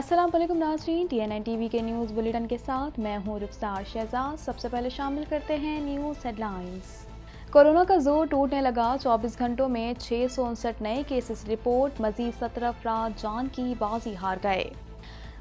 अस्सलाम वालेकुम नाज़रीन, TNN टीवी के न्यूज़ बुलेटिन के साथ मैं हूँ रुखसार शहजाद। सबसे पहले शामिल करते हैं न्यूज़ हेडलाइंस। कोरोना का जोर टूटने लगा, 24 घंटों में 659 नए केसेस रिपोर्ट, मजीद 17 अफराद जान की बाजी हार गए।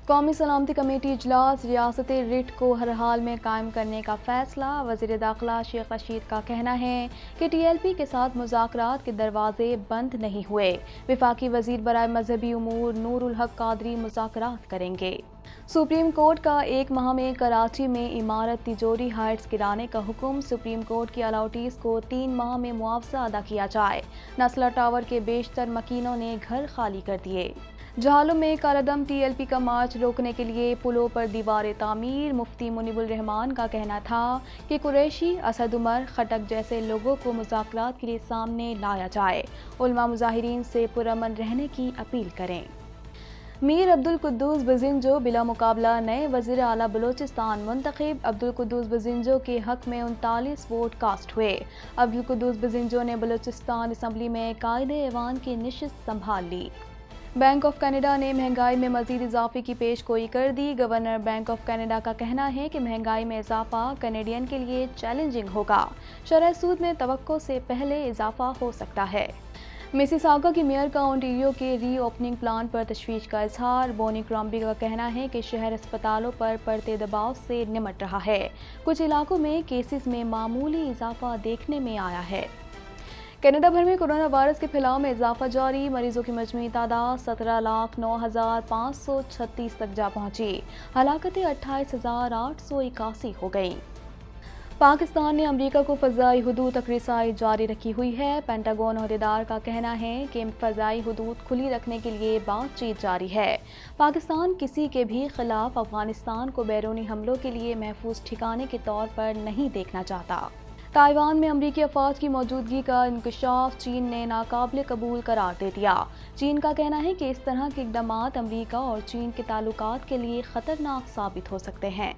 कौमी सलामती कमेटी इजलास, रियासती रिट को हर हाल में कायम करने का फैसला। वज़ीर दाखिला शेख रशीद का कहना है कि TLP के साथ मुज़ाकरात के दरवाजे बंद नहीं हुए। विफाकी वज़ीर बराए मजहबी उमूर नूरुल हक कादरी मुज़ाकरात करेंगे। सुप्रीम कोर्ट का 1 माह में कराची में इमारत तिजोरी हाइट्स गिराने का हुक्म। सुप्रीम कोर्ट की अलाउटीज को 3 माह में मुआवजा अदा किया जाए। नस्ला टावर के बेशतर मकीनों ने घर खाली कर दिए। जहालों में कालादम TLP का मार्च रोकने के लिए पुलों पर दीवारें तामीर। मुफ्ती मुनीबुल रहमान का कहना था कि कुरैशी, असद उमर, खटक जैसे लोगों को मुज़ाकरात के लिए सामने लाया जाए। उलमा मुजाहिरीन से पुरअमन रहने की अपील करें। मीर अब्दुल कुद्दूस बजिंजो बिला मुकाबला नए वज़ीर आला बलोचिस्तान मुंतखब। अब्दुल कुद्दूस बजिंजो के हक में 39 वोट कास्ट हुए। अब्दुल कुद्दूस बजिंजो ने बलोचिस्तान असम्बली में कायदे ऐवान की निशिस्त संभाल ली। बैंक ऑफ कनाडा ने महंगाई में मजीद इजाफे की पेशगोई कर दी। गवर्नर बैंक ऑफ कनाडा का कहना है कि महंगाई में इजाफा कनेडियन के लिए चैलेंजिंग होगा। शरह सूद में तवक्को से पहले इजाफा हो सकता है। मिसिसागा की मेयर का ओंटारियो के री ओपनिंग प्लान पर तशवीश का इजहार। बोनी क्रॉम्बी का कहना है कि शहर अस्पतालों पर पड़ते दबाव से निमट रहा है। कुछ इलाकों में केसेस में मामूली इजाफा देखने में आया है। कनाडा भर में कोरोना वायरस के फैलाव में इजाफा जारी। मरीजों की मजमूई तादाद 17,09,536 तक जा पहुंची। हलाकतें 28,881 हो गई। पाकिस्तान ने अमेरिका को फ़ज़ाई हुदूद तक रसाई जारी रखी हुई है। पेंटागन अहदेदार का कहना है कि फ़ज़ाई हुदूद खुली रखने के लिए बातचीत जारी है। पाकिस्तान किसी के भी खिलाफ अफगानिस्तान को बैरूनी हमलों के लिए महफूज ठिकाने के तौर पर नहीं देखना चाहता। ताइवान में अमरीकी अफवाज की मौजूदगी का इंकशाफ चीन ने नाकाबिल कबूल करार दे दिया। चीन का कहना है कि इस तरह के इक़दाम अमरीका और चीन के ताल्लुकात के लिए ख़तरनाक साबित हो सकते हैं।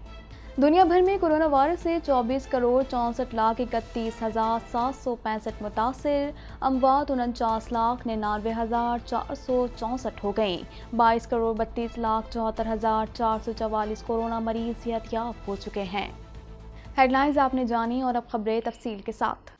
दुनिया भर में कोरोना वायरस से 24,64,31,765 मुतासिर। अमवात 49,99,464 हो गई। 22,32,74,444 कोरोना मरीज सेहतयाब हो चुके हैं। हेडलाइंस आपने जानी और अब खबरें तफसील के साथ।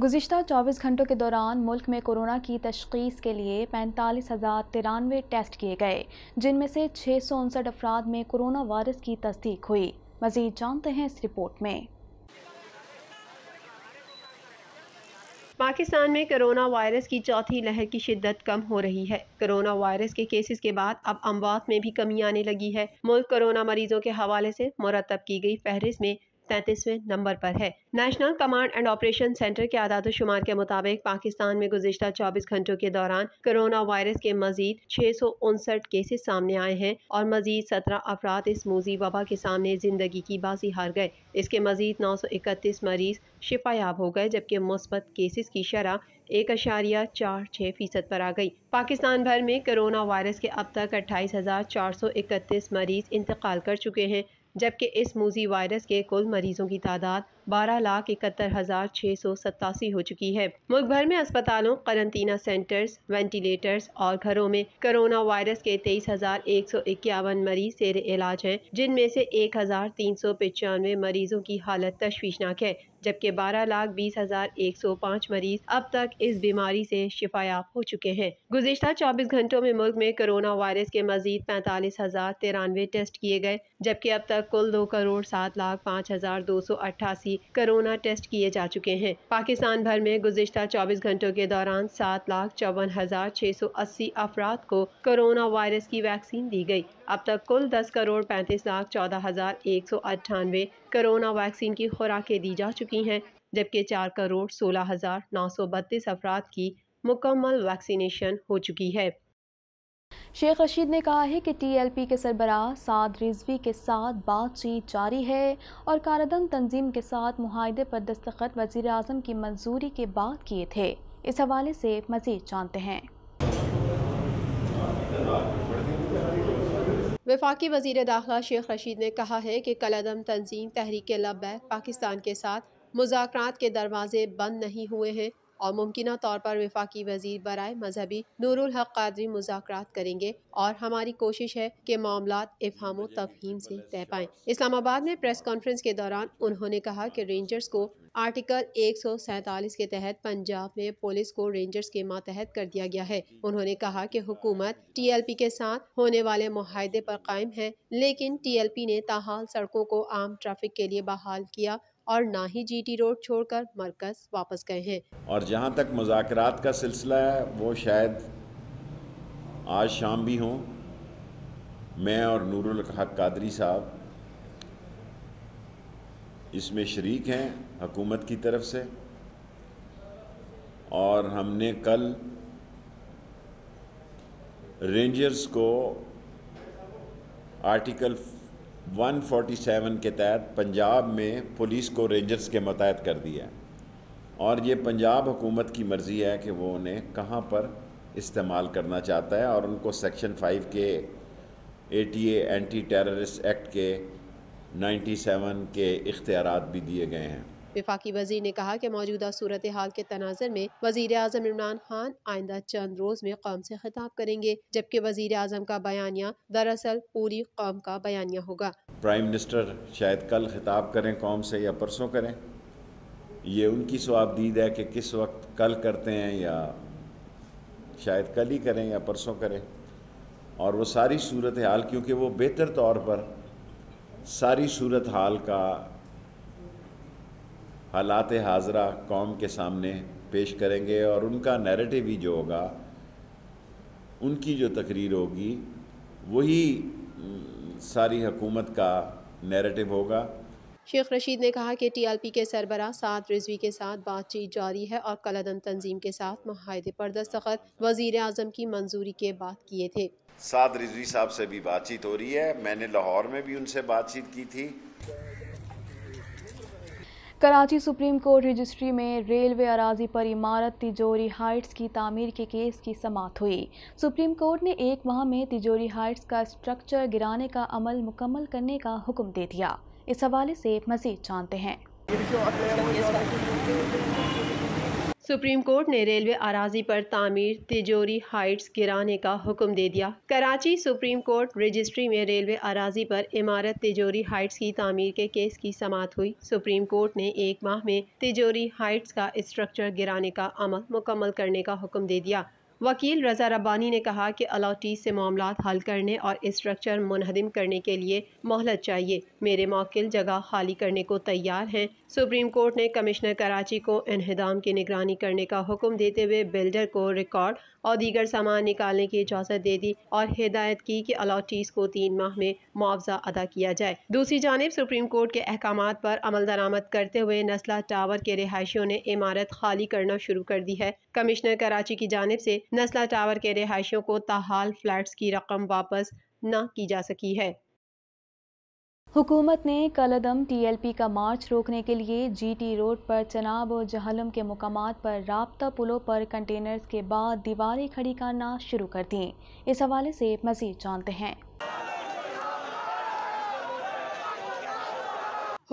गुज़िश्ता 24 घंटों के दौरान मुल्क में कोरोना की तशख़ीस के लिए 45,093 टेस्ट किए गए, जिनमें से 659 अफराद में कोरोना वायरस की तस्दीक हुई। मज़ीद जानते हैं इस रिपोर्ट में। पाकिस्तान में कोरोना वायरस की चौथी लहर की शिद्दत कम हो रही है। कोरोना वायरस के केसेस के बाद अब अमवात में भी कमी आने लगी है। मुल्क कोरोना मरीजों के हवाले से मुरतब की गई फहरिस्त में 33वें नंबर पर है। National command and operation centre के आदाद शुमार के मुताबिक पाकिस्तान में गुज़िश्ता 24 घंटों के दौरान कोरोना वायरस के मजीद 659 केसेस सामने आए हैं और मजीद 17 अफराद इस मूजी वबा के सामने जिंदगी की बाजी हार गए। इसके मजीद 931 मरीज शिफायाब हो गए, जबकि मुस्बत केसेस की शरह 1.46% पर आ गई। पाकिस्तान भर में कोरोना वायरस के अब तक 28,431 मरीज इंतकाल कर चुके हैं, जबकि इस मूजी वायरस के कुल मरीजों की तादाद 12,71,687 हो चुकी है। मुल्क भर में अस्पतालों, करंटीना सेंटर्स, वेंटिलेटर्स और घरों में कोरोना वायरस के 23,151 मरीज जेर इलाज हैं, जिनमें से 1,395 मरीजों की हालत तशवीशनाक है, जबकि 12,20,105 मरीज अब तक इस बीमारी से शिफायाब हो चुके हैं। गुज़िश्ता 24 घंटों में मुल्क में कोरोना वायरस के मजीद 45,093 टेस्ट किए गए, जबकि अब तक कुल 2,07,05,288 कोरोना टेस्ट किए जा चुके हैं। पाकिस्तान भर में गुज़िश्ता 24 घंटों के दौरान 7,54,680 अफराद को कोरोना वायरस की वैक्सीन दी गई। अब तक कुल 10,35,14,198 कोरोना वैक्सीन की खुराकें दी जा चुकी हैं, जबकि 4,16,932 अफराद की मुकम्मल वैक्सीनेशन हो चुकी है। शेख रशीद ने कहा है कि TLP के सरबराह साद रिजवी के साथ बातचीत जारी है और कारादम तंजीम के साथ मुआहदे पर दस्तखत वज़ीर आज़म की मंजूरी के बाद किए थे। इस हवाले से मज़ीद जानते हैं। वफाकी वज़ीर दाखिला शेख रशीद ने कहा है कि कलअदम तंजीम तहरीक लब्बैक पाकिस्तान के साथ मुज़ाकरात के दरवाजे बंद नहीं हुए हैं और मुमकिना तौर पर वफाकी वज़ीर बराए मजहबी नूरुल हक कादरी मुज़ाकरात करेंगे और हमारी कोशिश है कि मामलात इफ़हाम तफ़हीम से तय पाएँ। इस्लामाबाद में प्रेस कॉन्फ्रेंस के दौरान उन्होंने कहा कि रेंजर्स को आर्टिकल 147 के तहत पंजाब में पुलिस को रेंजर्स के मातहत कर दिया गया है। उन्होंने कहा कि हुकूमत TLP के साथ होने वाले मुआहदे पर कायम है, लेकिन TLP ने ताहाल सड़कों को आम ट्रैफिक के लिए बहाल किया और ना ही GT रोड छोड़कर मरकज वापस गए हैं। और जहाँ तक मुज़ाकरात का सिलसिला है, वो शायद आज शाम भी हों। मैं और नूरुल हक कादरी साहब इसमें शरीक हैं हुकूमत की तरफ से, और हमने कल रेंजर्स को आर्टिकल 147 के तहत पंजाब में पुलिस को रेंजर्स के मतहत कर दिया, और ये पंजाब हुकूमत की मर्ज़ी है कि वो उन्हें कहाँ पर इस्तेमाल करना चाहता है, और उनको सेक्शन 5 के ATA एंटी टेररिस्ट एक्ट के 97 के इख्तियारात भी दिए गए हैं। वफाकी वज़ीर ने कहा कि मौजूदा सूरत हाल के तनाज़ुर में वज़ीर आज़म इमरान खान आइंदा चंद रोज़ में कौम से खिताब करेंगे, जबकि वज़ीर आज़म का बयानिया दरअसल पूरी कौम का बयानिया होगा। प्राइम मिनिस्टर शायद कल खिताब करें कौम से या परसों करें, ये उनकी सवाबदीद है कि किस वक्त कल करते हैं, या शायद कल ही करें या परसों करें। और वो सारी सूरत हाल, क्योंकि वो बेहतर तौर पर सारी सूरत हाल का हालात हाजरा कौम के सामने पेश करेंगे, और उनका नैरेटिव ही जो होगा, उनकी जो तकरीर होगी, वही सारी हुकूमत का नैरेटिव होगा। शेख रशीद ने कहा कि TLP के सरबराह साद रिजवी के साथ बातचीत जारी है और कलअदम तंजीम के साथ मुआहदे पर दस्तखत वज़ीर आज़म की मंजूरी के बाद किए थे। साद रिजवी साहब से भी बातचीत हो रही है, मैंने लाहौर में भी उनसे बातचीत की थी। कराची सुप्रीम कोर्ट रजिस्ट्री में रेलवे अराजी पर इमारत तिजोरी हाइट्स की तामीर के केस की समाअत हुई। सुप्रीम कोर्ट ने 1 माह में तिजोरी हाइट्स का स्ट्रक्चर गिराने का अमल मुकम्मल करने का हुक्म दे दिया। इस हवाले से मज़ीद जानते हैं। सुप्रीम कोर्ट ने रेलवे अराजी पर तामीर तिजोरी हाइट्स गिराने का हुक्म दे दिया। कराची सुप्रीम कोर्ट रजिस्ट्री में रेलवे अराजी पर इमारत तिजोरी हाइट्स की तामीर के केस की समाअत हुई। सुप्रीम कोर्ट ने 1 माह में तिजोरी हाइट्स का स्ट्रक्चर गिराने का अमल मुकम्मल करने का हुक्म दे दिया। वकील रजा रब्बानी ने कहा कि अलॉटी से मामलात हल करने और स्ट्रक्चर मुनहदिम करने के लिए मोहलत चाहिए। मेरे मौकिल जगह खाली करने को तैयार हैं। सुप्रीम कोर्ट ने कमिश्नर कराची को इन्हिदाम की निगरानी करने का हुक्म देते हुए बिल्डर को रिकॉर्ड और दीगर सामान निकालने की इजाज़त दे दी और हिदायत की कि अलॉटीज को 3 माह में मुआवजा अदा किया जाए। दूसरी जानिब सुप्रीम कोर्ट के अहकामात पर अमल दरामद करते हुए नस्ला टावर के रिहायशियों ने इमारत खाली करना शुरू कर दी है। कमिश्नर कराची की जानिब से नस्ला टावर के रिहायशियों को ताहाल फ्लैट्स की रकम वापस न की जा सकी है। हुकूमत ने कलअदम TLP का मार्च रोकने के लिए GT रोड पर चनाब और जहलम के मुकामात पर राब्ता पुलों पर कंटेनर्स के बाद दीवारें खड़ी करना शुरू कर दी। इस हवाले से मज़ीद जानते हैं।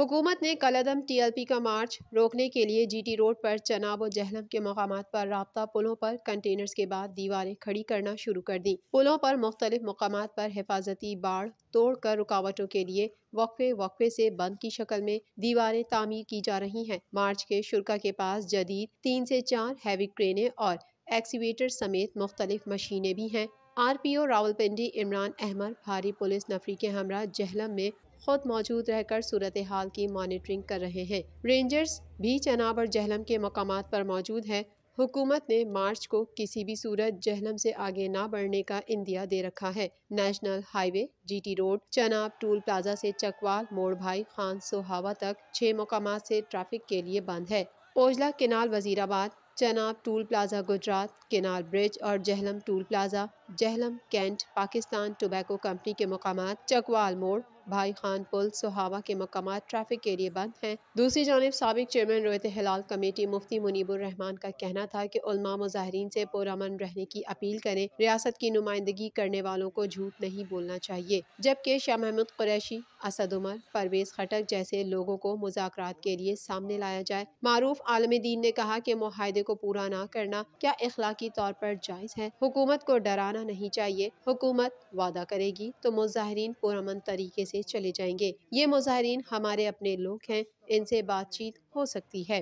हुकूमत ने कलअदम TLP का मार्च रोकने के लिए GT रोड पर चनाब और जहलम के मकामात पर राब्ता पुलों पर कंटेनर्स के बाद दीवारें खड़ी करना शुरू कर दी। पुलों पर मुख्तलिफ मकामात पर हिफाजती बाड़ तोड़कर रुकावटों के लिए वक्फे से बंद की शक्ल में दीवारें तामीर की जा रही हैं। मार्च के शुरा के पास जदीद 3 से 4 हैवी क्रेनें और एक्सीवेटर समेत मुख्तलिफ मशीनें भी हैं। RPO रावलपिंडी इमरान अहमद भारी पुलिस नफरी के हमरा जहलम में खुद मौजूद रहकर सूरत हाल की मॉनिटरिंग कर रहे हैं। रेंजर्स भी चनाब और जहलम के मकामात पर मौजूद है। हुकूमत ने मार्च को किसी भी सूरत जहलम से आगे ना बढ़ने का इंदिया दे रखा है। National highway GT road Chenab toll plaza से चकवाल मोड़ भाई खान सोहावा तक 6 मकामात से ट्रैफिक के लिए बंद है। Ojla canal Wazirabad Chenab toll plaza Gujrat canal bridge और Jhelum toll plaza Jhelum cantt Pakistan tobacco company के मकामात चकवाल मोड़ भाई खान पुल सोहावा के मकामात ट्रैफिक के लिए बंद हैं। दूसरी जानिब साबिक चेयरमैन रोयत हिलाल कमेटी मुफ्ती मुनीबुर रहमान का कहना था कि उलमा मुजाहिरीन से पुरअमन रहने की अपील करें। रियासत की नुमाइंदगी करने वालों को झूठ नहीं बोलना चाहिए। जबकि शाह महमूद कुरैशी असद उमर परवेज खटक जैसे लोगों को मुज़ाकरात के लिए सामने लाया जाए। मारूफ आलम दीन ने कहा कि मुआहदे को पूरा ना करना क्या इखलाकी तौर पर जायज़ है। हुकूमत को डराना नहीं चाहिए। हुकूमत वादा करेगी तो मुजाहिरीन पुरअमन तरीके से चले जाएंगे। ये मुजाहिरीन हमारे अपने लोग हैं, इनसे बातचीत हो सकती है।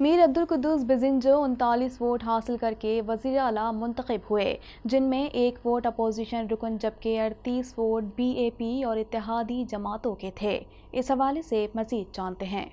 मीर अब्दुल कुद्दूस बिजिंजो 39 वोट हासिल करके वज़ीर आला मुंतखब हुए, जिनमें 1 वोट अपोजिशन रुकन जबकि 38 वोट BAP और इत्तेहादी जमातों के थे। इस हवाले से मज़ीद जानते हैं।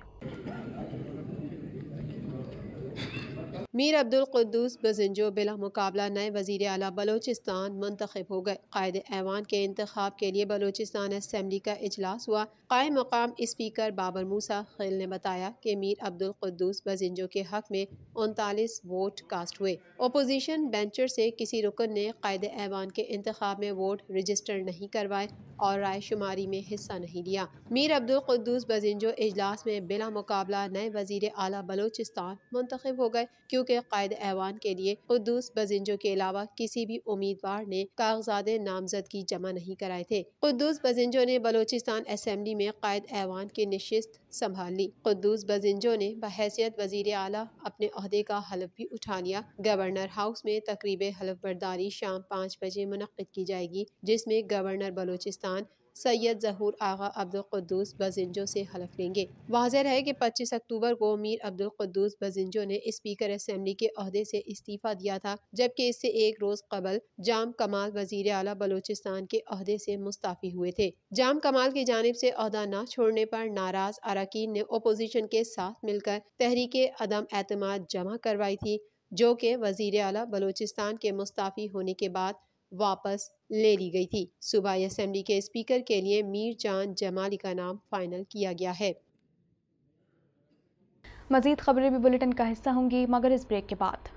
मीर अब्दुल कुद्दूस बिजिंजो बिला मुकाबला नए वज़ीर आला बलोचिस्तान मुंतखब हो गए। कायदे ऐवान के इंतखाब के लिए बलोचिस्तान असम्बली का इजलास हुआ। कायम मकाम स्पीकर बाबर मूसा खिल ने बताया कि मीर अब्दुल कुद्दूस बिजिंजो के हक में 39 वोट कास्ट हुए। अपोजिशन बेंचर से किसी रुकन ने कायदे ऐवान के इंतखाब में वोट रजिस्टर नहीं करवाए और राय शुमारी में हिस्सा नहीं लिया। मीर अब्दुल कुद्दूस बिजिंजो इजलास में बिला मुकाबला नए वज़ीर आला बलोचिस्तान मुंतखब हो गए, क्योंकि कायदे ऐवान के लिए कुद्दूस बिजिंजो के अलावा किसी भी उम्मीदवार ने कागजात नामजदगी जमा नहीं कराए थे। कुद्दूस बिजिंजो ने बलोचिस्तान असम्बली में कायद ऐवान की नशिस्त संभाल ली। कुद्दूस बिजिंजो ने बहैसियत वज़ीर आला अपने ओहदे का हलफ भी उठा लिया। गवर्नर हाउस में तकरीब हलफ बर्दारी शाम 5 बजे मुनक्किद की जाएगी, जिसमें गवर्नर बलोचिस्तान सैयद ज़हूर आगा अब्दुल कुद्दूस बिजिंजो से हलफ लेंगे। वाज़ेह है कि 25 अक्टूबर को मीर अब्दुल कुद्दूस बिजिंजो ने स्पीकर असम्बली के ओहदे से इस्तीफा दिया था, जबकि इससे एक रोज कबल जाम कमाल वज़ीर आला बलोचिस्तान के ओहदे से मुस्ताफ़ी हुए थे। जाम कमाल की जानिब से ओहदा न छोड़ने पर नाराज अरकान ने अपोजिशन के साथ मिलकर तहरीके अदम एतमाद जमा करवाई थी, जो कि वज़ीर आला बलोचिस्तान के मुस्ताफ़ी होने के बाद वापस ले ली गई थी। सूबाई असम्बली के स्पीकर के लिए मीर जान जमाली का नाम फाइनल किया गया है। मज़ीद खबरें भी बुलेटिन का हिस्सा होंगी, मगर इस ब्रेक के बाद।